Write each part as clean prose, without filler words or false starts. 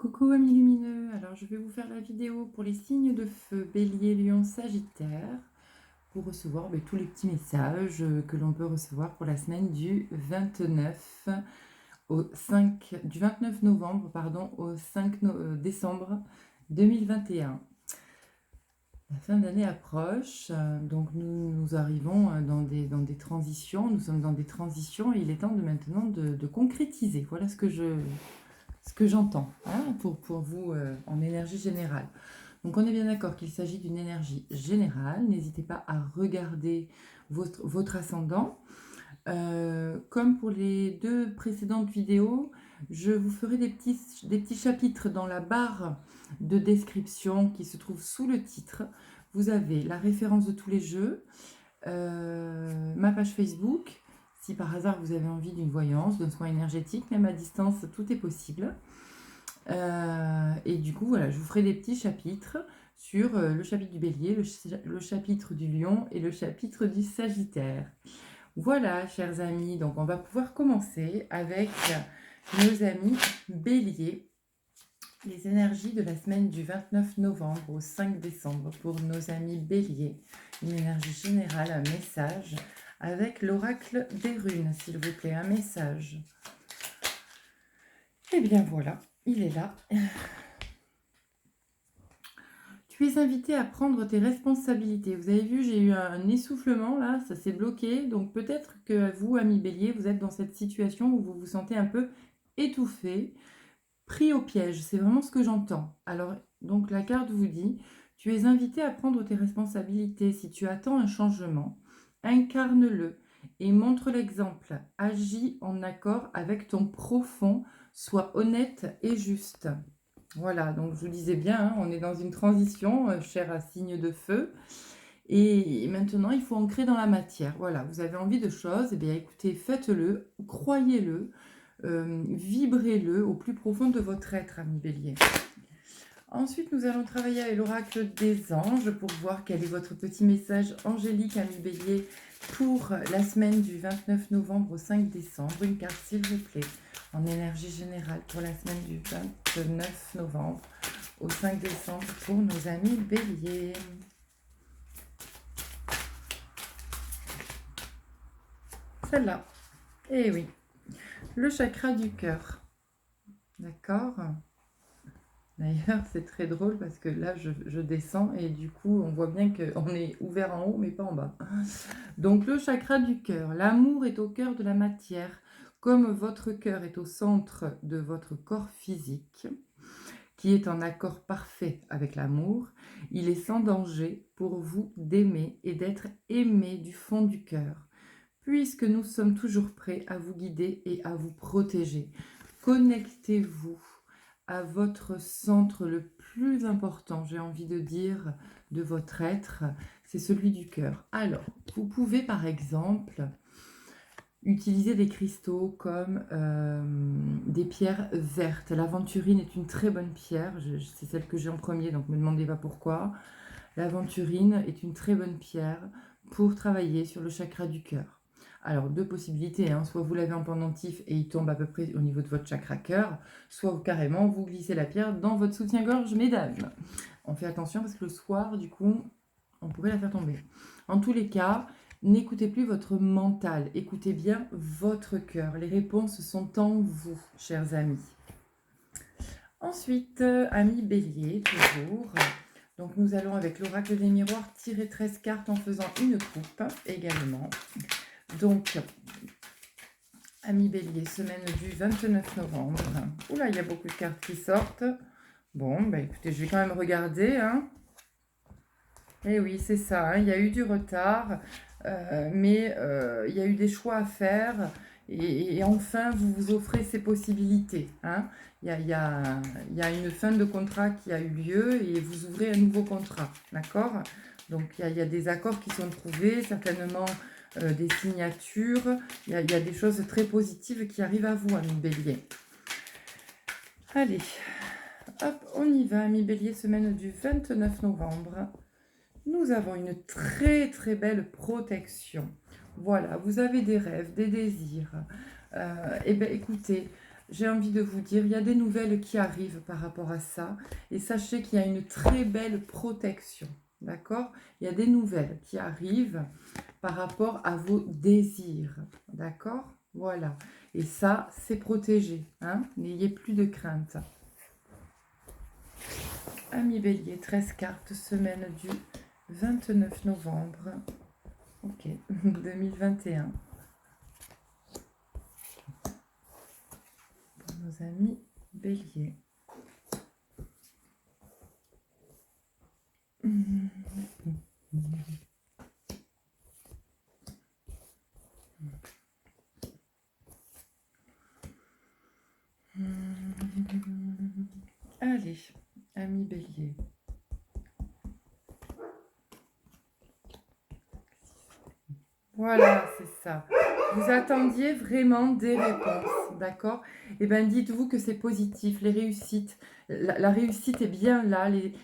Coucou amis lumineux, alors je vais vous faire la vidéo pour les signes de feu, Bélier, Lion, Sagittaire, pour recevoir tous les petits messages que l'on peut recevoir pour la semaine du 29 du 29 novembre au 5 décembre 2021. La fin d'année approche, donc nous arrivons dans des transitions, nous sommes dans des transitions et il est temps maintenant de concrétiser. Voilà ce que j'entends pour vous en énergie générale. Donc on est bien d'accord qu'il s'agit d'une énergie générale. N'hésitez pas à regarder votre ascendant. Comme pour les deux précédentes vidéos, je vous ferai des petits chapitres dans la barre de description qui se trouve sous le titre. Vous avez la référence de tous les jeux, ma page Facebook. Si par hasard vous avez envie d'une voyance, d'un soin énergétique, même à distance, tout est possible. Et du coup, voilà, je vous ferai des petits chapitres sur le chapitre du Bélier, le chapitre du Lion et le chapitre du Sagittaire. Voilà, chers amis, donc on va pouvoir commencer avec nos amis Bélier, les énergies de la semaine du 29 novembre au 5 décembre pour nos amis Bélier. Une énergie générale, un message avec l'oracle des runes, s'il vous plaît, un message. Et bien voilà, il est là. Tu es invité à prendre tes responsabilités. Vous avez vu, j'ai eu un essoufflement là, ça s'est bloqué. Donc peut-être que vous, amis Bélier, vous êtes dans cette situation où vous vous sentez un peu étouffé, pris au piège. C'est vraiment ce que j'entends. Alors, donc la carte vous dit, tu es invité à prendre tes responsabilités. Si tu attends un changement, incarne-le et montre l'exemple. Agis en accord avec ton profond, sois honnête et juste. Voilà, donc je vous disais bien, on est dans une transition, cher à signe de feu. Et maintenant, il faut ancrer dans la matière. Voilà, vous avez envie de choses, eh bien écoutez, faites-le, croyez-le, vibrez-le au plus profond de votre être, ami Bélier. Ensuite, nous allons travailler avec l'oracle des anges pour voir quel est votre petit message angélique, ami Bélier, pour la semaine du 29 novembre au 5 décembre. Une carte, s'il vous plaît, en énergie générale pour la semaine du 29 novembre au 5 décembre pour nos amis Bélier. Celle-là. Eh oui, le chakra du cœur. D'accord ? D'ailleurs, c'est très drôle parce que là, je descends et du coup, on voit bien qu'on est ouvert en haut, mais pas en bas. Donc, le chakra du cœur. L'amour est au cœur de la matière, comme votre cœur est au centre de votre corps physique, qui est en accord parfait avec l'amour. Il est sans danger pour vous d'aimer et d'être aimé du fond du cœur, puisque nous sommes toujours prêts à vous guider et à vous protéger. Connectez-vous à votre centre le plus important, j'ai envie de dire, de votre être, c'est celui du cœur. Alors, vous pouvez par exemple utiliser des cristaux comme des pierres vertes. L'aventurine est une très bonne pierre, c'est celle que j'ai en premier, donc ne me demandez pas pourquoi. L'aventurine est une très bonne pierre pour travailler sur le chakra du cœur. Alors, deux possibilités, soit vous l'avez en pendentif et il tombe à peu près au niveau de votre chakra cœur, soit carrément vous glissez la pierre dans votre soutien-gorge, mesdames. On fait attention parce que le soir, du coup, on pourrait la faire tomber. En tous les cas, n'écoutez plus votre mental, écoutez bien votre cœur. Les réponses sont en vous, chers amis. Ensuite, amis Bélier, toujours. Donc nous allons avec l'oracle des miroirs tirer 13 cartes en faisant une coupe également. Donc, ami Bélier, semaine du 29 novembre. Oula, il y a beaucoup de cartes qui sortent. Bon, écoutez, je vais quand même regarder. Eh oui, c'est ça, il y a eu du retard, mais il y a eu des choix à faire. Et enfin, vous vous offrez ces possibilités. Il y a une fin de contrat qui a eu lieu et vous ouvrez un nouveau contrat. D'accord ? Donc, il y a des accords qui sont trouvés, certainement des signatures. Il y a des choses très positives qui arrivent à vous, ami Bélier. Allez, hop, on y va, ami Bélier, semaine du 29 novembre. Nous avons une très très belle protection. Voilà, vous avez des rêves, des désirs. Eh bien, écoutez, j'ai envie de vous dire, il y a des nouvelles qui arrivent par rapport à ça. Et sachez qu'il y a une très belle protection. D'accord? Il y a des nouvelles qui arrivent par rapport à vos désirs. D'accord? Voilà. Et ça, c'est protégé. Hein? N'ayez plus de crainte. Amis Bélier, 13 cartes, semaine du 29 novembre. Ok, 2021. Pour nos amis Bélier. Allez, amis Bélier. Voilà, c'est ça. Vous attendiez vraiment des réponses, d'accord? Eh bien, dites-vous que c'est positif, les réussites. La réussite est bien là, les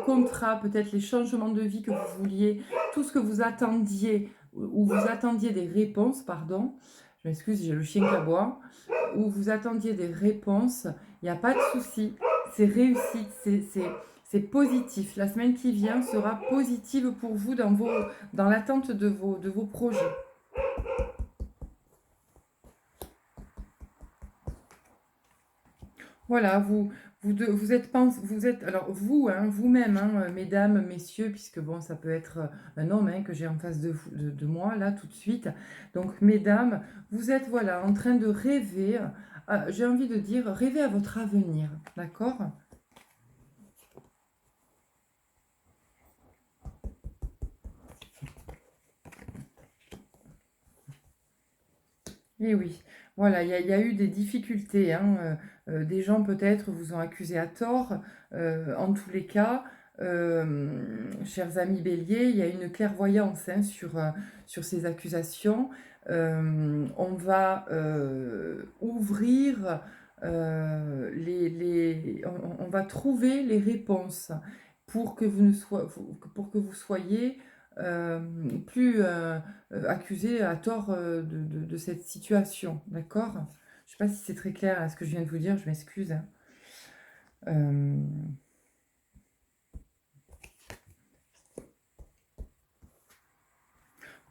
contrats, peut-être les changements de vie que vous vouliez, tout ce que vous attendiez, ou vous attendiez des réponses, pardon. Je m'excuse, j'ai le chien qui aboie. Où vous attendiez des réponses, il n'y a pas de souci. C'est réussite, c'est positif. La semaine qui vient sera positive pour vous dans l'attente de vos projets. Voilà, vous êtes alors vous, hein, vous-même, hein, mesdames, messieurs, puisque bon, ça peut être un homme hein, que j'ai en face de moi, là, tout de suite. Donc, mesdames, vous êtes, voilà, en train de rêver, j'ai envie de dire, rêver à votre avenir, d'accord? Eh oui, voilà, il y a eu des difficultés, hein, des gens peut-être vous ont accusé à tort. En tous les cas, chers amis Bélier, il y a une clairvoyance hein, sur ces accusations. On va ouvrir on va trouver les réponses pour que vous ne soyez, pour que vous soyez euh, plus accusé à tort de cette situation, d'accord? Je ne sais pas si c'est très clair à ce que je viens de vous dire, je m'excuse. Hein. Euh,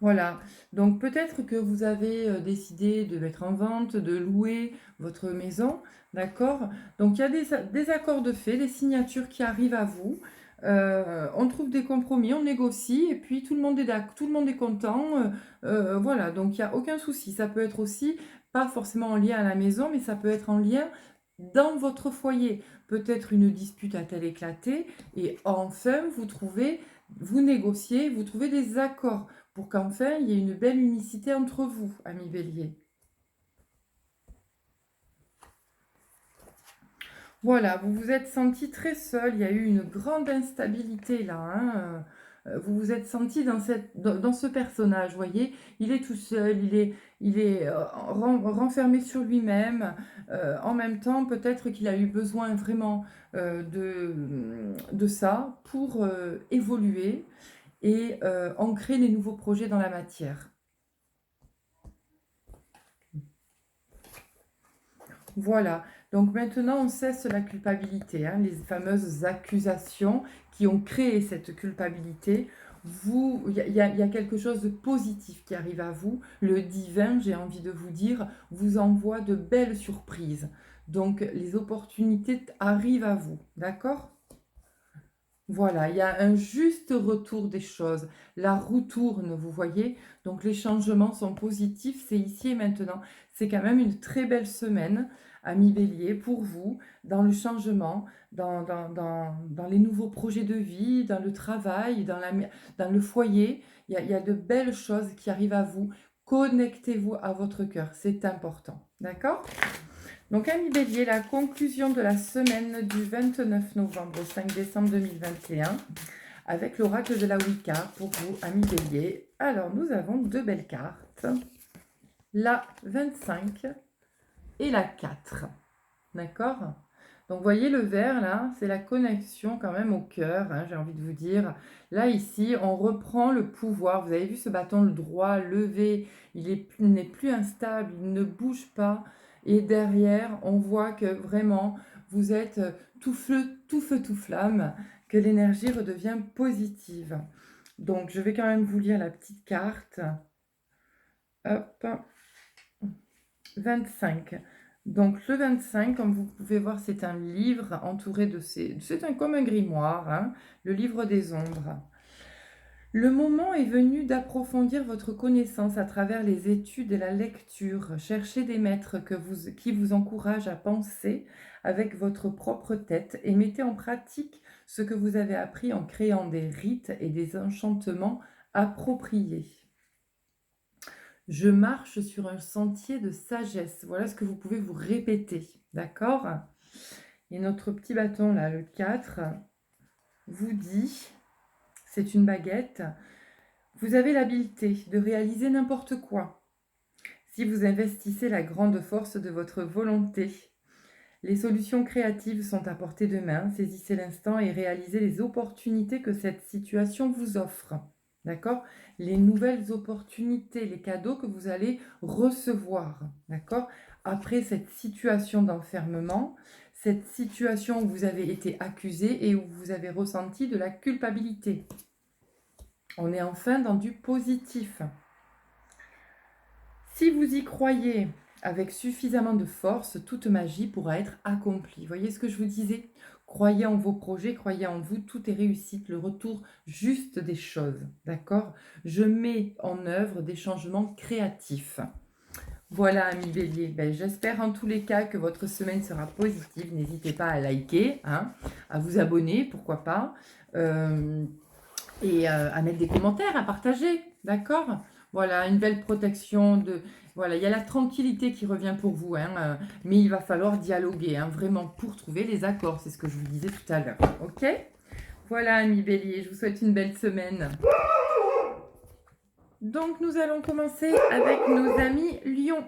Voilà, donc peut-être que vous avez décidé de mettre en vente, de louer votre maison, d'accord? Donc il y a des accords de fait, des signatures qui arrivent à vous. On trouve des compromis, on négocie et puis tout le monde est tout le monde est content. Voilà, donc il n'y a aucun souci. Ça peut être aussi pas forcément en lien à la maison, mais ça peut être en lien dans votre foyer. Peut-être une dispute a-t-elle éclaté et enfin vous négociez, vous trouvez des accords pour qu'enfin il y ait une belle unicité entre vous, amis Bélier. Voilà, vous vous êtes senti très seul, il y a eu une grande instabilité là. Hein. Vous vous êtes senti dans ce personnage, voyez, il est tout seul, il est renfermé sur lui-même. En même temps, peut-être qu'il a eu besoin vraiment de ça pour évoluer et ancrer les nouveaux projets dans la matière. Voilà, donc maintenant on cesse la culpabilité, hein, les fameuses accusations qui ont créé cette culpabilité. Il y a quelque chose de positif qui arrive à vous. Le divin, j'ai envie de vous dire, vous envoie de belles surprises. Donc les opportunités arrivent à vous, d'accord? Voilà, il y a un juste retour des choses. La roue tourne, vous voyez. Donc les changements sont positifs, c'est ici et maintenant. C'est quand même une très belle semaine, ami Bélier, pour vous, dans le changement, dans les nouveaux projets de vie, dans le travail, dans le foyer. Il y a de belles choses qui arrivent à vous. Connectez-vous à votre cœur, c'est important. D'accord? Donc, amis Bélier, la conclusion de la semaine du 29 novembre au 5 décembre 2021 avec l'oracle de la Wicca pour vous, amis Bélier. Alors, nous avons deux belles cartes, la 25 et la 4. D'accord? Donc, vous voyez le vert, là, c'est la connexion quand même au cœur, hein, j'ai envie de vous dire. Là, ici, on reprend le pouvoir. Vous avez vu ce bâton, le droit, levé, il n'est plus instable, il ne bouge pas. Et derrière, on voit que vraiment, vous êtes tout feu, tout flamme, que l'énergie redevient positive. Donc, je vais quand même vous lire la petite carte. Hop, 25. Donc, le 25, comme vous pouvez voir, c'est un livre entouré de ces... C'est comme un grimoire, hein, le livre des ombres. Le moment est venu d'approfondir votre connaissance à travers les études et la lecture. Cherchez des maîtres qui vous encouragent à penser avec votre propre tête et mettez en pratique ce que vous avez appris en créant des rites et des enchantements appropriés. Je marche sur un sentier de sagesse. Voilà ce que vous pouvez vous répéter. D'accord? Et notre petit bâton, là, le 4, vous dit, c'est une baguette, vous avez l'habileté de réaliser n'importe quoi. Si vous investissez la grande force de votre volonté, les solutions créatives sont à portée de main. Saisissez l'instant et réalisez les opportunités que cette situation vous offre. D'accord? Les nouvelles opportunités, les cadeaux que vous allez recevoir. D'accord? Après cette situation d'enfermement, cette situation où vous avez été accusé et où vous avez ressenti de la culpabilité. On est enfin dans du positif. Si vous y croyez avec suffisamment de force, toute magie pourra être accomplie. Voyez ce que je vous disais? Croyez en vos projets, croyez en vous, tout est réussite, le retour juste des choses. D'accord? Je mets en œuvre des changements créatifs. Voilà, amis Bélier. Ben, j'espère en tous les cas que votre semaine sera positive. N'hésitez pas à liker, hein, à vous abonner, pourquoi pas, et à mettre des commentaires, à partager. D'accord? Voilà, une belle protection de... Voilà, il y a la tranquillité qui revient pour vous, hein, mais il va falloir dialoguer, hein, vraiment, pour trouver les accords. C'est ce que je vous disais tout à l'heure. Ok? Voilà, amis Bélier, je vous souhaite une belle semaine. Donc, nous allons commencer avec nos amis Lion.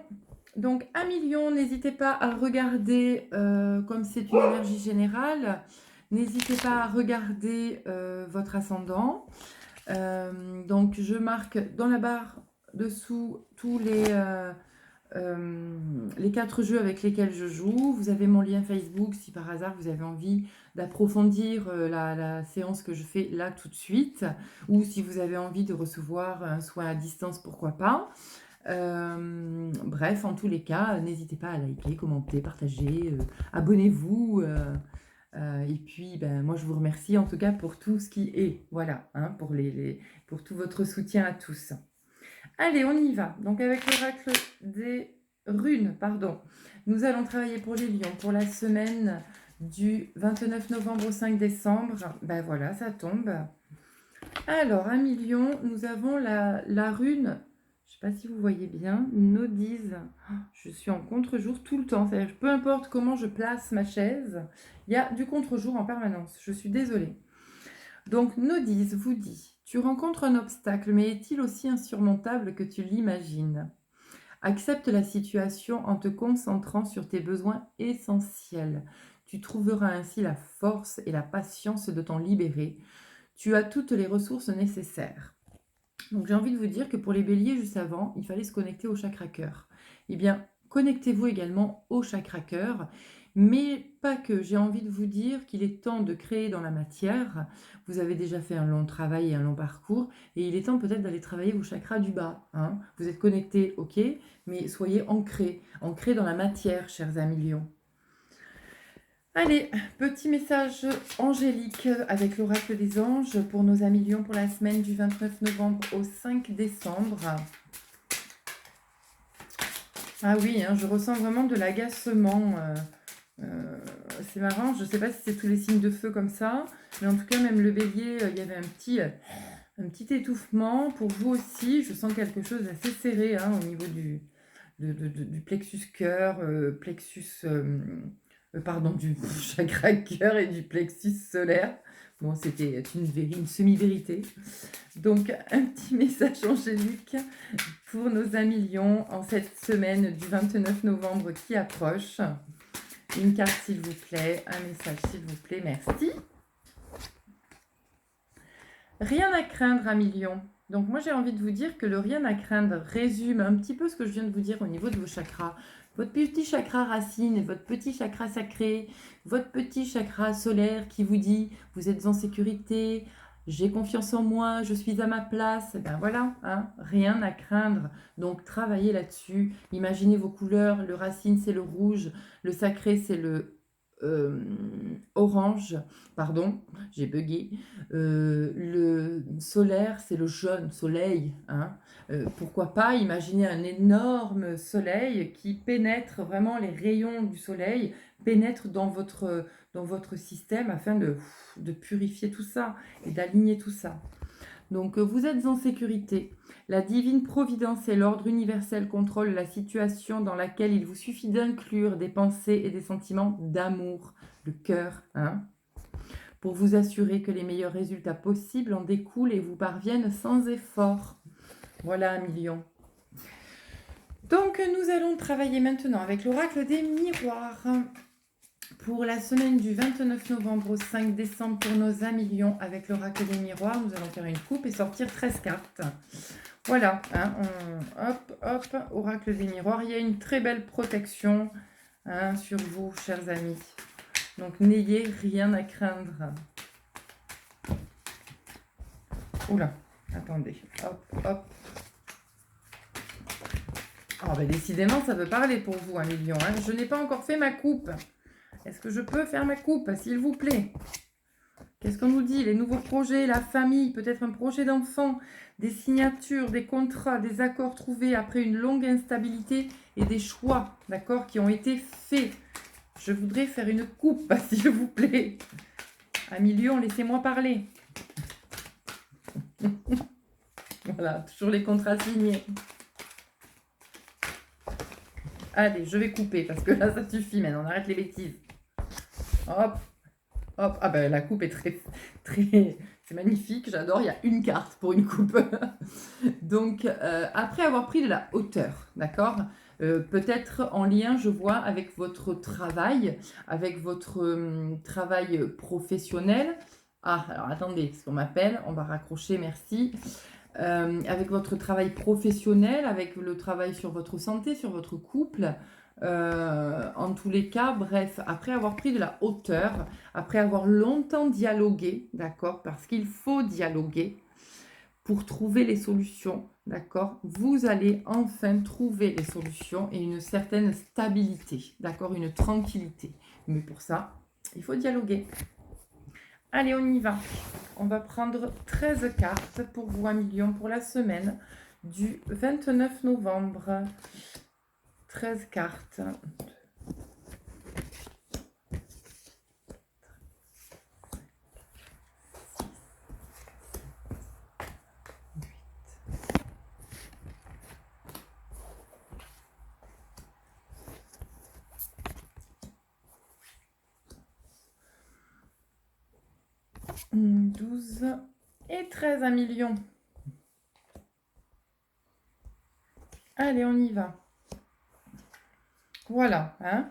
Donc, amis Lion, n'hésitez pas à regarder, comme c'est une énergie générale, n'hésitez pas à regarder votre ascendant. Donc, je marque dans la barre dessous tous les 4 jeux avec lesquels je joue. Vous avez mon lien Facebook si par hasard vous avez envie d'approfondir la séance que je fais là tout de suite, ou si vous avez envie de recevoir un soin à distance, pourquoi pas. Bref, en tous les cas, n'hésitez pas à liker, commenter, partager, abonnez-vous. Et puis, ben, moi, je vous remercie en tout cas pour tout ce qui est. Voilà, hein, pour tout votre soutien à tous. Allez, on y va. Donc, avec l'oracle des runes, pardon, nous allons travailler pour les lions pour la semaine du 29 novembre au 5 décembre. Ben voilà, ça tombe. Alors, à Lion, nous avons la rune, je ne sais pas si vous voyez bien, Nodise. Je suis en contre-jour tout le temps. C'est-à-dire, peu importe comment je place ma chaise, il y a du contre-jour en permanence. Je suis désolée. Donc, Nodise vous dit, tu rencontres un obstacle, mais est-il aussi insurmontable que tu l'imagines? Accepte la situation en te concentrant sur tes besoins essentiels. Tu trouveras ainsi la force et la patience de t'en libérer. Tu as toutes les ressources nécessaires. Donc j'ai envie de vous dire que pour les béliers juste avant, il fallait se connecter au chakra cœur. Eh bien, connectez-vous également au chakra cœur, mais pas que. J'ai envie de vous dire qu'il est temps de créer dans la matière. Vous avez déjà fait un long travail et un long parcours, et il est temps peut-être d'aller travailler vos chakras du bas. Hein. Vous êtes connectés, ok, mais soyez ancrés dans la matière, chers amis lions. Allez, petit message angélique avec l'oracle des anges pour nos amis lions pour la semaine du 29 novembre au 5 décembre. Ah oui, hein, je ressens vraiment de l'agacement. C'est marrant, je ne sais pas si c'est tous les signes de feu comme ça, mais en tout cas, même le bélier, il y avait un petit étouffement. Pour vous aussi, je sens quelque chose d'assez serré hein, au niveau du plexus cœur, du chakra cœur et du plexus solaire. Bon, c'était une semi-vérité. Donc, un petit message angélique pour nos amis lions en cette semaine du 29 novembre qui approche. Une carte, s'il vous plaît. Un message, s'il vous plaît. Merci. Rien à craindre, amis lions. Donc, moi, j'ai envie de vous dire que le rien à craindre résume un petit peu ce que je viens de vous dire au niveau de vos chakras. votre petit chakra racine, votre petit chakra sacré, votre petit chakra solaire qui vous dit vous êtes en sécurité, j'ai confiance en moi, je suis à ma place, ben voilà, hein, rien à craindre. Donc travaillez là-dessus, imaginez vos couleurs, le racine c'est le rouge, le sacré c'est le orange, pardon, j'ai bugué, le solaire c'est le jaune, soleil, hein. Pourquoi pas imaginer un énorme soleil qui pénètre vraiment les rayons du soleil, pénètrent dans votre système afin de purifier tout ça et d'aligner tout ça. Donc vous êtes en sécurité. La divine providence et l'ordre universel contrôlent la situation dans laquelle il vous suffit d'inclure des pensées et des sentiments d'amour, le cœur, hein, pour vous assurer que les meilleurs résultats possibles en découlent et vous parviennent sans effort. Voilà, un million. Donc, nous allons travailler maintenant avec l'oracle des miroirs. Pour la semaine du 29 novembre au 5 décembre, pour nos 1 million avec l'oracle des miroirs, nous allons faire une coupe et sortir 13 cartes. Voilà, hein, hop, hop, oracle des miroirs. Il y a une très belle protection, hein, sur vous, chers amis. Donc, n'ayez rien à craindre. Oula, attendez, hop, hop. Oh, ben décidément, ça veut parler pour vous, 1 million. Hein. Je n'ai pas encore fait ma coupe. Est-ce que je peux faire ma coupe, s'il vous plaît? Qu'est-ce qu'on nous dit? Les nouveaux projets, la famille, peut-être un projet d'enfant, des signatures, des contrats, des accords trouvés après une longue instabilité et des choix, d'accord, qui ont été faits. Je voudrais faire une coupe, s'il vous plaît. 1 million, laissez-moi parler. Voilà, toujours les contrats signés. Allez, je vais couper parce que là, ça suffit maintenant. On arrête les bêtises. Hop, hop. Ah ben, la coupe est très... C'est magnifique, j'adore. Il y a une carte pour une coupe. Donc, après avoir pris de la hauteur, d'accord, peut-être en lien, je vois, avec votre travail travail professionnel. Ah, alors attendez, parce qu'on m'appelle, on va raccrocher, merci. Avec votre travail professionnel, avec le travail sur votre santé, sur votre couple, en tous les cas, bref, après avoir pris de la hauteur, après avoir longtemps dialogué, d'accord, parce qu'il faut dialoguer pour trouver les solutions, d'accord, vous allez enfin trouver les solutions et une certaine stabilité, d'accord, une tranquillité. Mais pour ça, il faut dialoguer. Allez, on y va. On va prendre 13 cartes pour vous, 1 million, pour la semaine du 29 novembre. 13 cartes. Mmh, 12 et 13, 1 million. Allez, on y va. Voilà, hein.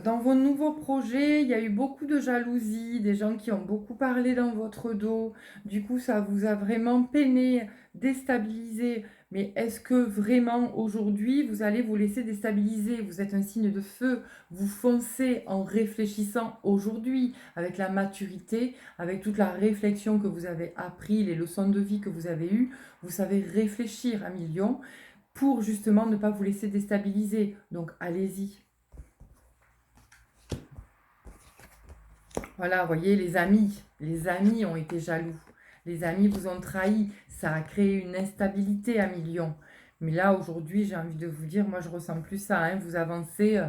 Dans vos nouveaux projets, il y a eu beaucoup de jalousie, des gens qui ont beaucoup parlé dans votre dos. Du coup, ça vous a vraiment peiné, déstabilisé. Mais est-ce que vraiment aujourd'hui, vous allez vous laisser déstabiliser? Vous êtes un signe de feu, vous foncez en réfléchissant aujourd'hui, avec la maturité, avec toute la réflexion que vous avez appris, les leçons de vie que vous avez eues. Vous savez réfléchir, 1 million, pour justement ne pas vous laisser déstabiliser. Donc, allez-y. Voilà, vous voyez, les amis ont été jaloux. Les amis vous ont trahi. Ça a créé une instabilité, 1 million. Mais là, aujourd'hui, j'ai envie de vous dire, moi, je ressens plus ça. Hein, vous avancez.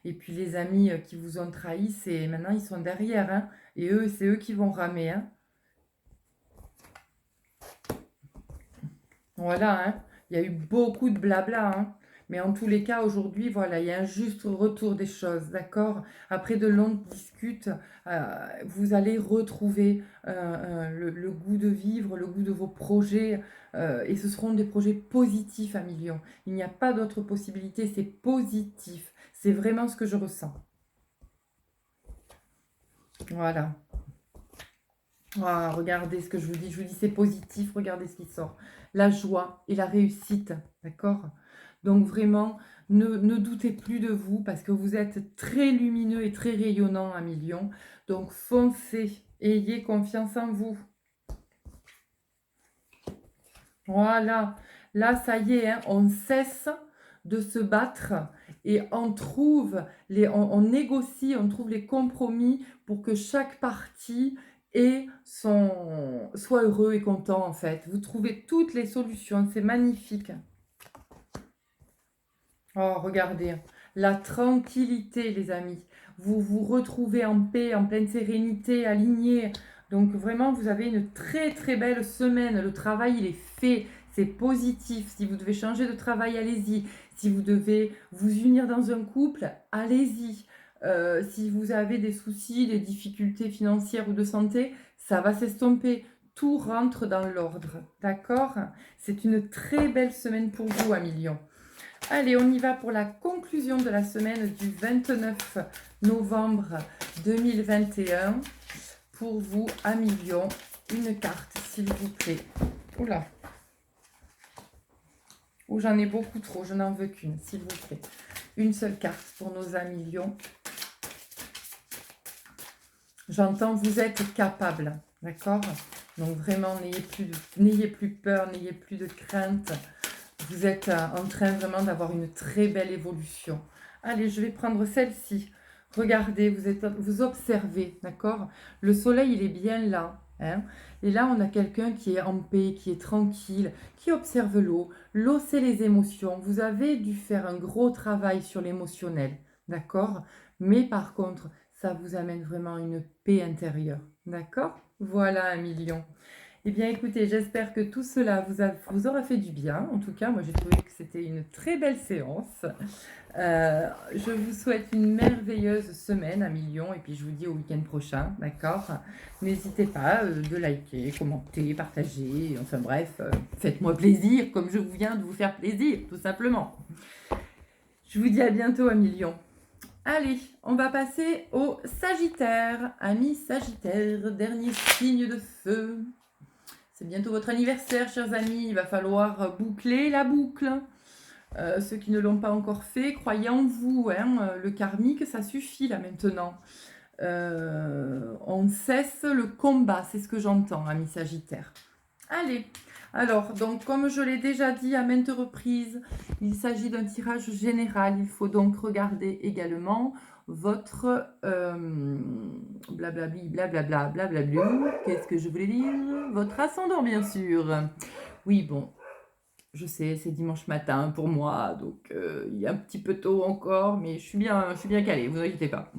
Et puis, les amis qui vous ont trahi, maintenant, ils sont derrière. Hein, et eux, c'est eux qui vont ramer. Hein. Voilà, hein. Il y a eu beaucoup de blabla, hein. Mais en tous les cas, aujourd'hui, voilà, il y a un juste retour des choses, d'accord? Après de longues disputes, vous allez retrouver le goût de vivre, le goût de vos projets, et ce seront des projets positifs, 1 million. Il n'y a pas d'autre possibilité, c'est positif. C'est vraiment ce que je ressens. Voilà. Ah, regardez ce que je vous dis c'est positif, regardez ce qui sort. La joie et la réussite, d'accord? Donc vraiment, Ne doutez plus de vous parce que vous êtes très lumineux et très rayonnant, un million. Donc foncez, ayez confiance en vous. Voilà, là ça y est, hein, on cesse de se battre et on trouve on négocie, on trouve les compromis pour que chaque partie soit heureux et content en fait. Vous trouvez toutes les solutions, c'est magnifique. Oh, regardez, la tranquillité, les amis. Vous vous retrouvez en paix, en pleine sérénité, alignés. Donc vraiment, vous avez une très très belle semaine. Le travail, il est fait. C'est positif. Si vous devez changer de travail, allez-y. Si vous devez vous unir dans un couple, allez-y. Si vous avez des soucis, des difficultés financières ou de santé, ça va s'estomper. Tout rentre dans l'ordre. D'accord? C'est une très belle semaine pour vous, un million. Allez, on y va pour la conclusion de la semaine du 29 novembre 2021. Pour vous, un million, une carte, s'il vous plaît. Oula. Oh, j'en ai beaucoup trop, je n'en veux qu'une, s'il vous plaît. Une seule carte pour nos 1 million. J'entends, vous êtes capable, d'accord? Donc vraiment, n'ayez plus peur, n'ayez plus de crainte. Vous êtes en train vraiment d'avoir une très belle évolution. Allez, je vais prendre celle-ci. Regardez, vous observez, d'accord? Le soleil, il est bien là. Hein? Et là, on a quelqu'un qui est en paix, qui est tranquille, qui observe l'eau. L'eau, c'est les émotions. Vous avez dû faire un gros travail sur l'émotionnel, d'accord? Mais par contre, ça vous amène vraiment une paix intérieure, d'accord? Voilà, un million. Eh bien, écoutez, j'espère que tout cela vous aura fait du bien. En tout cas, moi, j'ai trouvé que c'était une très belle séance. Je vous souhaite une merveilleuse semaine, un million, et puis je vous dis au week-end prochain, d'accord? N'hésitez pas de liker, commenter, partager, enfin bref, faites-moi plaisir, comme je viens de vous faire plaisir, tout simplement. Je vous dis à bientôt, un million. Allez, on va passer au Sagittaire. Ami Sagittaire, dernier signe de feu. C'est bientôt votre anniversaire, chers amis. Il va falloir boucler la boucle. Ceux qui ne l'ont pas encore fait, croyez en vous. Hein, le karmique, ça suffit là maintenant. On cesse le combat, c'est ce que j'entends, ami Sagittaire. Allez, alors, donc comme je l'ai déjà dit à maintes reprises, il s'agit d'un tirage général. Il faut donc regarder également votre blablabli, blablabla, blablabla. Qu'est-ce que je voulais dire? Votre ascendant, bien sûr. Oui, bon, je sais, c'est dimanche matin pour moi, donc il est un petit peu tôt encore, mais je suis bien calée, vous inquiétez pas.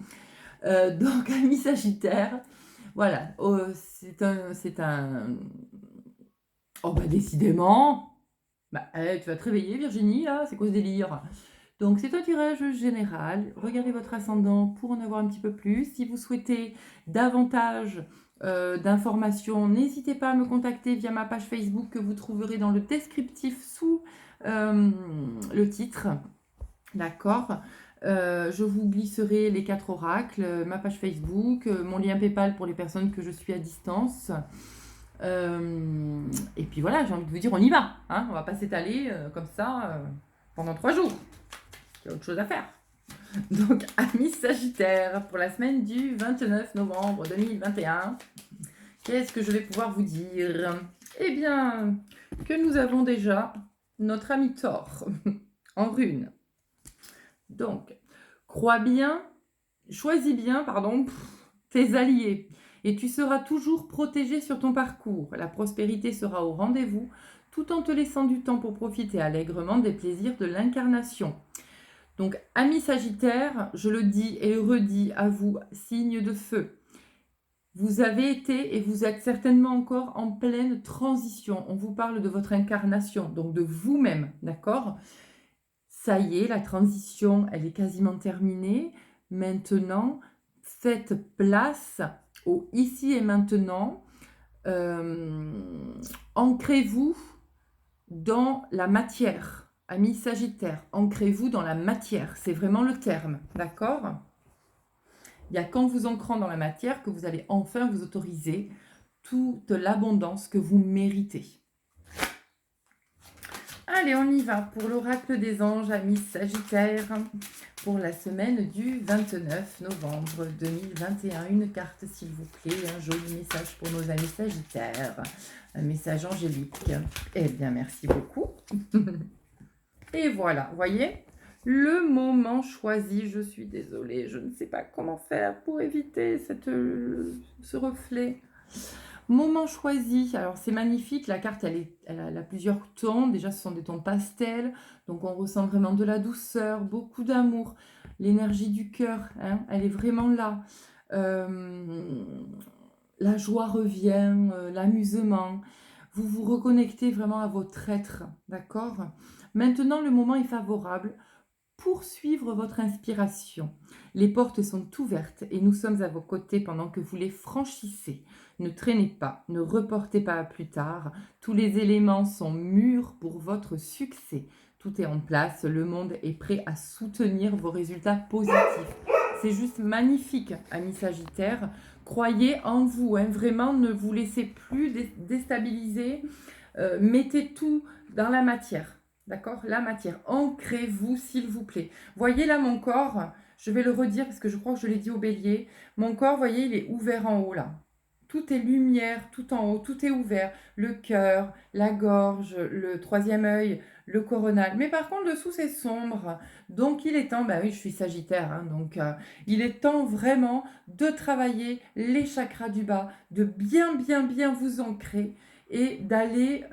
Donc, ami Sagittaire, voilà, c'est un... Oh bah décidément, bah, tu vas te réveiller Virginie, là, c'est quoi ce délire? Donc c'est un tirage général, regardez votre ascendant pour en avoir un petit peu plus. Si vous souhaitez davantage d'informations, n'hésitez pas à me contacter via ma page Facebook que vous trouverez dans le descriptif sous le titre. D'accord? Je vous glisserai les 4 oracles, ma page Facebook, mon lien PayPal pour les personnes que je suis à distance. Et puis voilà, j'ai envie de vous dire, on y va. Hein, on va pas s'étaler comme ça pendant 3 jours. Il y a autre chose à faire. Donc, amis Sagittaire, pour la semaine du 29 novembre 2021, qu'est-ce que je vais pouvoir vous dire? Eh bien, que nous avons déjà notre ami Thor en rune. Donc, choisis bien, pardon, tes alliés et tu seras toujours protégé sur ton parcours. La prospérité sera au rendez-vous tout en te laissant du temps pour profiter allègrement des plaisirs de l'incarnation. Donc, amis Sagittaire, je le dis et redis à vous, signe de feu. Vous avez été et vous êtes certainement encore en pleine transition. On vous parle de votre incarnation, donc de vous-même, d'accord? Ça y est, la transition, elle est quasiment terminée. Maintenant, faites place au ici et maintenant. Ancrez-vous dans la matière. Amis Sagittaire, ancrez-vous dans la matière. C'est vraiment le terme, d'accord? Il n'y a qu'en vous ancrant dans la matière que vous allez enfin vous autoriser toute l'abondance que vous méritez. Allez, on y va pour l'oracle des anges, amis Sagittaire, pour la semaine du 29 novembre 2021. Une carte, s'il vous plaît, un joli message pour nos amis Sagittaires, un message angélique. Eh bien, merci beaucoup. Et voilà, voyez, le moment choisi. Je suis désolée, je ne sais pas comment faire pour éviter ce reflet. Moment choisi, alors c'est magnifique, la carte elle a plusieurs tons, déjà ce sont des tons pastels, donc on ressent vraiment de la douceur, beaucoup d'amour, l'énergie du cœur, hein, elle est vraiment là. La joie revient, l'amusement, vous vous reconnectez vraiment à votre être, d'accord? Maintenant le moment est favorable pour suivre votre inspiration. Les portes sont ouvertes et nous sommes à vos côtés pendant que vous les franchissez. Ne traînez pas, ne reportez pas à plus tard. Tous les éléments sont mûrs pour votre succès. Tout est en place, le monde est prêt à soutenir vos résultats positifs. C'est juste magnifique, amis Sagittaires. Croyez en vous, hein, vraiment, ne vous laissez plus déstabiliser. Mettez tout dans la matière. D'accord? La matière. Ancrez-vous, s'il vous plaît. Voyez là mon corps, je vais le redire parce que je crois que je l'ai dit au bélier. Mon corps, voyez, il est ouvert en haut là. Tout est lumière, tout en haut, tout est ouvert. Le cœur, la gorge, le troisième œil, le coronal. Mais par contre, dessous, c'est sombre. Donc, il est temps, bah oui, je suis Sagittaire, hein, donc il est temps vraiment de travailler les chakras du bas, de bien vous ancrer et d'aller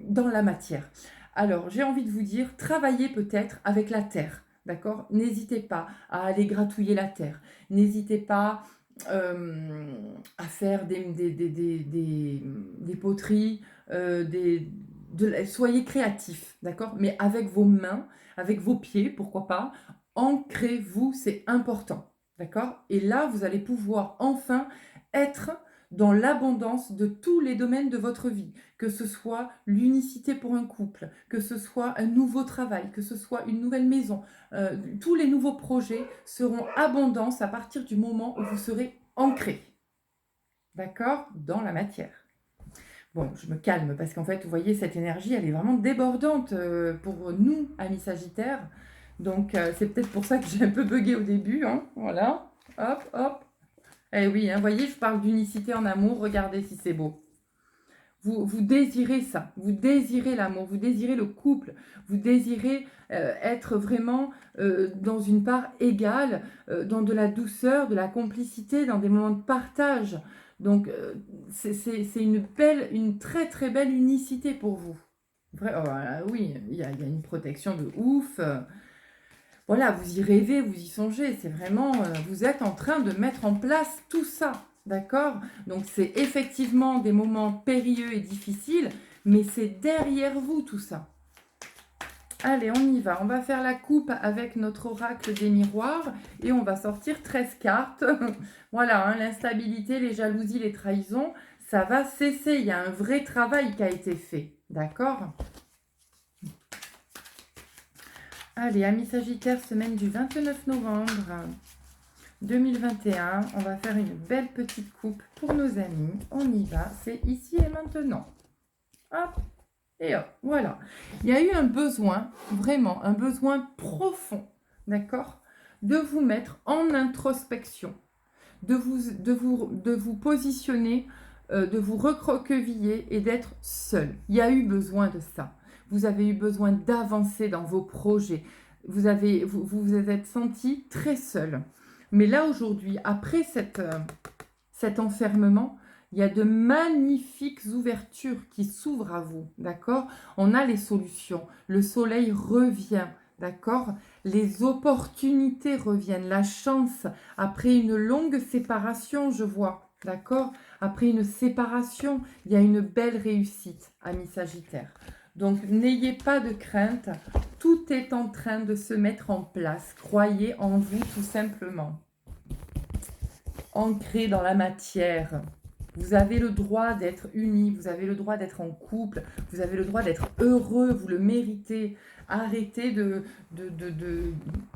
dans la matière. Alors, j'ai envie de vous dire, travaillez peut-être avec la terre, d'accord? N'hésitez pas à aller gratouiller la terre. N'hésitez pas à faire des poteries, soyez créatifs, d'accord? Mais avec vos mains, avec vos pieds, pourquoi pas. Ancrez-vous, c'est important, d'accord? Et là, vous allez pouvoir enfin être dans l'abondance de tous les domaines de votre vie, que ce soit l'unicité pour un couple, que ce soit un nouveau travail, que ce soit une nouvelle maison. Tous les nouveaux projets seront abondance à partir du moment où vous serez ancré, d'accord, dans la matière. Bon, je me calme parce qu'en fait, vous voyez, cette énergie, elle est vraiment débordante pour nous, amis Sagittaires. Donc, c'est peut-être pour ça que j'ai un peu bugué au début, hein, voilà, hop, hop. Eh oui, hein, voyez, je parle d'unicité en amour, regardez si c'est beau. Vous désirez ça, vous désirez l'amour, vous désirez le couple, vous désirez être vraiment dans une part égale, dans de la douceur, de la complicité, dans des moments de partage. Donc, c'est une très belle unicité pour vous. Oui, il y a une protection de ouf. Voilà, vous y rêvez, vous y songez, c'est vraiment, vous êtes en train de mettre en place tout ça, d'accord? Donc c'est effectivement des moments périlleux et difficiles, mais c'est derrière vous tout ça. Allez, on y va, on va faire la coupe avec notre oracle des miroirs et on va sortir 13 cartes. Voilà, hein, l'instabilité, les jalousies, les trahisons, ça va cesser, il y a un vrai travail qui a été fait, d'accord? Allez, amis Sagittaire, semaine du 29 novembre 2021. On va faire une belle petite coupe pour nos amis. On y va, c'est ici et maintenant. Hop, et hop, voilà. Il y a eu un besoin, vraiment, un besoin profond, d'accord, de vous mettre en introspection, de vous positionner, de vous recroqueviller et d'être seul. Il y a eu besoin de ça. Vous avez eu besoin d'avancer dans vos projets. Vous êtes senti très seul. Mais là, aujourd'hui, après cet enfermement, il y a de magnifiques ouvertures qui s'ouvrent à vous, d'accord? On a les solutions. Le soleil revient, d'accord? Les opportunités reviennent. La chance, après une longue séparation, je vois, d'accord? Après une séparation, il y a une belle réussite, amis Sagittaire. Donc, n'ayez pas de crainte. Tout est en train de se mettre en place. Croyez en vous, tout simplement. Ancré dans la matière. Vous avez le droit d'être unis. Vous avez le droit d'être en couple. Vous avez le droit d'être heureux. Vous le méritez. Arrêtez de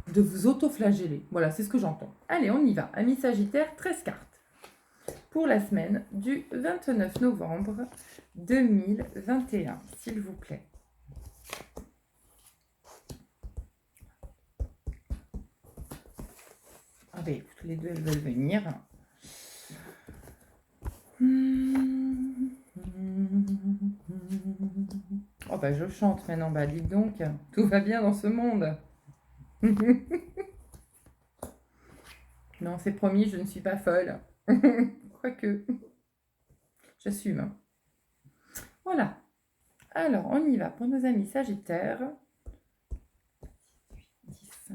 vous autoflageller. Voilà, c'est ce que j'entends. Allez, on y va. Amis Sagittaire, 13 cartes. Pour la semaine du 29 novembre 2021, s'il vous plaît. ben, écoute, les deux, elles veulent venir. Oh, bah, je chante maintenant. Bah, dites donc, tout va bien dans ce monde. Non, c'est promis, je ne suis pas folle. Quoique, j'assume. Hein. Voilà. Alors, on y va pour nos amis Sagittaires. 10.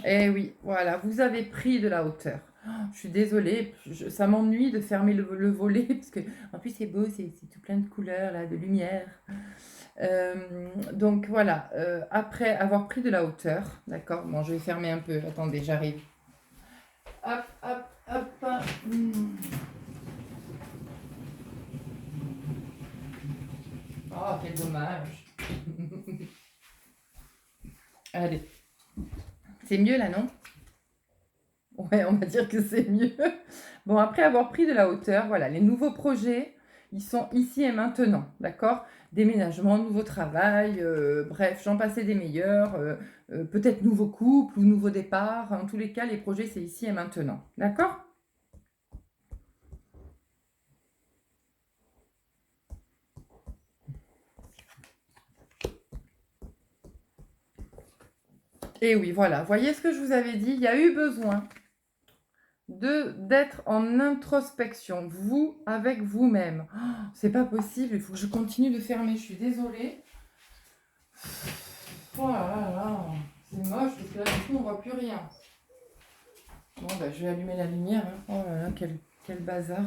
Eh oui, voilà, vous avez pris de la hauteur. Oh, je suis désolée, ça m'ennuie de fermer le volet, parce que en plus c'est beau, c'est tout plein de couleurs, là, de lumière. Donc voilà, après avoir pris de la hauteur, d'accord, bon, je vais fermer un peu, attendez, j'arrive. Hop, hop, hop. Oh, quel dommage. Allez. C'est mieux là, non? Ouais, on va dire que c'est mieux. Bon, après avoir pris de la hauteur, voilà, les nouveaux projets, ils sont ici et maintenant, d'accord? Déménagement, nouveau travail, bref, j'en passais des meilleurs, peut-être nouveau couple ou nouveau départ. En tous les cas, les projets, c'est ici et maintenant, d'accord? Et oui, voilà, voyez ce que je vous avais dit, il y a eu besoin d'être en introspection, vous avec vous-même. Oh, c'est pas possible, il faut que je continue de fermer, je suis désolée. Oh là là là, c'est moche parce que là du coup on voit plus rien. Bon bah je vais allumer la lumière. Hein. Oh là là, quel bazar.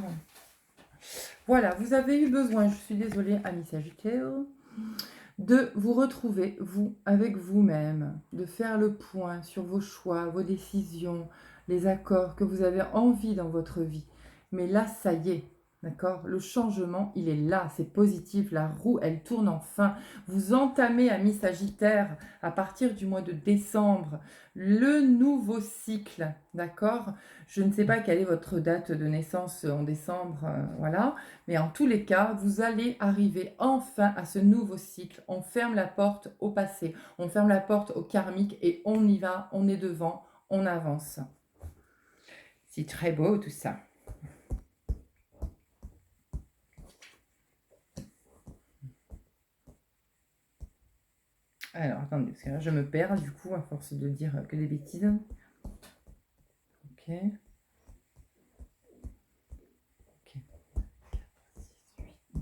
Voilà, vous avez eu besoin, je suis désolée, amis Sagittaires, de vous retrouver, vous, avec vous-même, de faire le point sur vos choix, vos décisions, les accords que vous avez envie dans votre vie. Mais là, ça y est, d'accord? Le changement, il est là, c'est positif, la roue, elle tourne enfin. Vous entamez, amis Sagittaires, à partir du mois de décembre, le nouveau cycle, d'accord? Je ne sais pas quelle est votre date de naissance en décembre, voilà. Mais en tous les cas, vous allez arriver enfin à ce nouveau cycle. On ferme la porte au passé, on ferme la porte au karmique et on y va, on est devant, on avance. C'est très beau tout ça. Alors, attendez, parce que là, je me perds du coup à force de dire que des bêtises. Ok.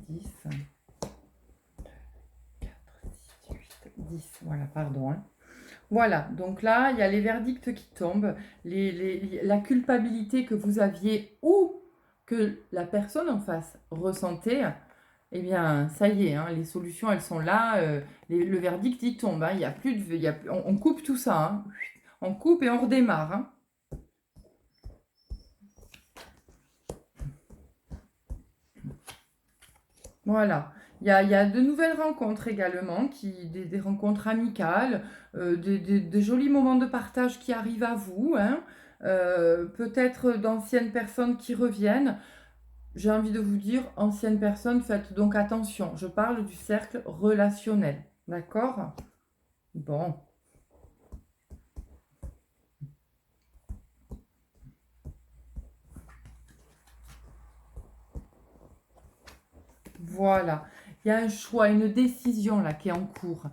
10. 4, 6, 8, 10. Voilà, pardon. Hein. Voilà, donc là, il y a les verdicts qui tombent, la culpabilité que vous aviez ou que la personne en face ressentait, eh bien, ça y est, hein, les solutions, elles sont là, le verdict, il tombe, hein, il y a plus de, on coupe tout ça, hein, on coupe et on redémarre. Hein. Voilà. Il y a de nouvelles rencontres également, des rencontres amicales, des jolis moments de partage qui arrivent à vous, hein. Peut-être d'anciennes personnes qui reviennent. J'ai envie de vous dire, anciennes personnes, faites donc attention. Je parle du cercle relationnel. D'accord? Bon. Voilà. Il y a un choix, une décision là qui est en cours.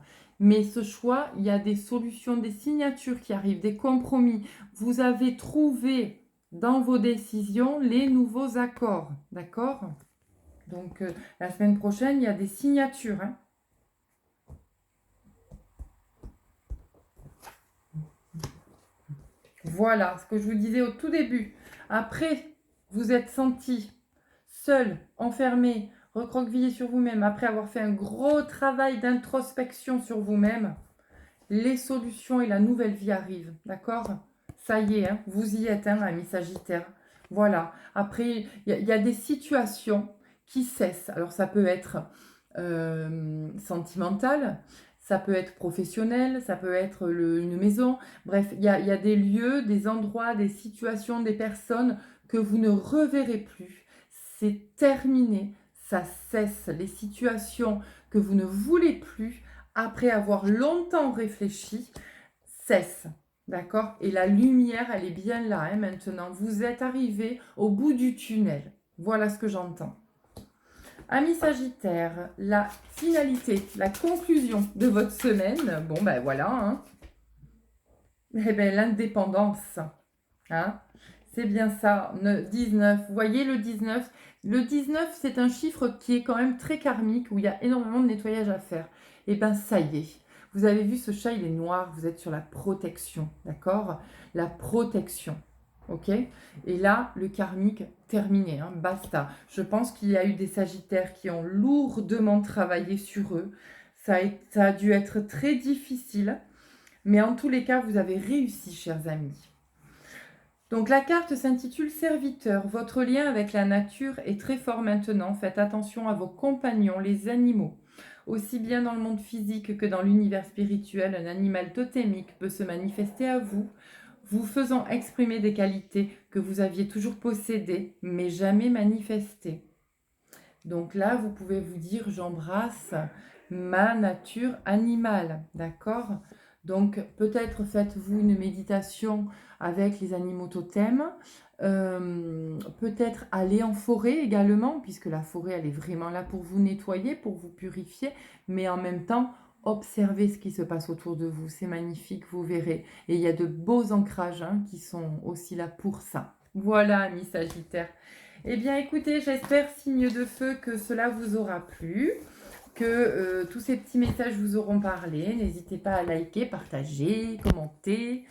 Mais ce choix, il y a des solutions, des signatures qui arrivent, des compromis. Vous avez trouvé dans vos décisions les nouveaux accords. D'accord? Donc, la semaine prochaine, il y a des signatures. Hein. Voilà ce que je vous disais au tout début. Après, vous êtes senti seul, enfermé, recroquevillé sur vous-même, après avoir fait un gros travail d'introspection sur vous-même, les solutions et la nouvelle vie arrivent, d'accord? Ça y est, hein, vous y êtes, hein, ami Sagittaire. Voilà. Après, il y a des situations qui cessent. Alors, ça peut être sentimental, ça peut être professionnel, ça peut être une maison. Bref, il y a des lieux, des endroits, des situations, des personnes que vous ne reverrez plus. C'est terminé, ça cesse. Les situations que vous ne voulez plus, après avoir longtemps réfléchi, cesse. D'accord? Et la lumière, elle est bien là, hein, maintenant. Vous êtes arrivé au bout du tunnel. Voilà ce que j'entends. Amis Sagittaire, la finalité, la conclusion de votre semaine, bon ben voilà, hein. Eh ben l'indépendance, hein. C'est bien ça, 19. Vous voyez le 19? Le 19, c'est un chiffre qui est quand même très karmique, où il y a énormément de nettoyage à faire. Et ben ça y est. Vous avez vu, ce chat, il est noir, vous êtes sur la protection, d'accord? La protection, ok? Et là, le karmique, terminé, hein, basta. Je pense qu'il y a eu des sagittaires qui ont lourdement travaillé sur eux. Ça a dû être très difficile, mais en tous les cas, vous avez réussi, chers amis. Donc la carte s'intitule Serviteur. Votre lien avec la nature est très fort maintenant. Faites attention à vos compagnons, les animaux. Aussi bien dans le monde physique que dans l'univers spirituel, un animal totémique peut se manifester à vous, vous faisant exprimer des qualités que vous aviez toujours possédées, mais jamais manifestées. Donc là, vous pouvez vous dire, j'embrasse ma nature animale, d'accord? Donc peut-être faites-vous une méditation avec les animaux totems, peut-être aller en forêt également, puisque la forêt, elle est vraiment là pour vous nettoyer, pour vous purifier, mais en même temps, observez ce qui se passe autour de vous, c'est magnifique, vous verrez. Et il y a de beaux ancrages, hein, qui sont aussi là pour ça. Voilà, amis Sagittaires. Eh bien, écoutez, j'espère, signe de feu, que cela vous aura plu, que tous ces petits messages vous auront parlé. N'hésitez pas à liker, partager, commenter,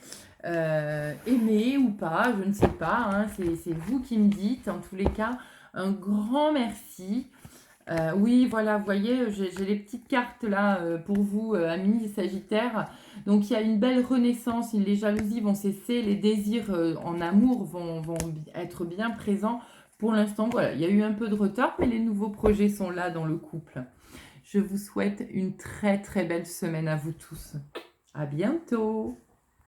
aimer ou pas, je ne sais pas, hein, c'est vous qui me dites. En tous les cas, un grand merci. Oui, voilà, vous voyez, j'ai les petites cartes là pour vous, amis Sagittaires. Donc, il y a une belle renaissance, les jalousies vont cesser, les désirs en amour vont être bien présents. Pour l'instant, voilà, il y a eu un peu de retard, mais les nouveaux projets sont là dans le couple. Je vous souhaite une très très belle semaine à vous tous. À bientôt!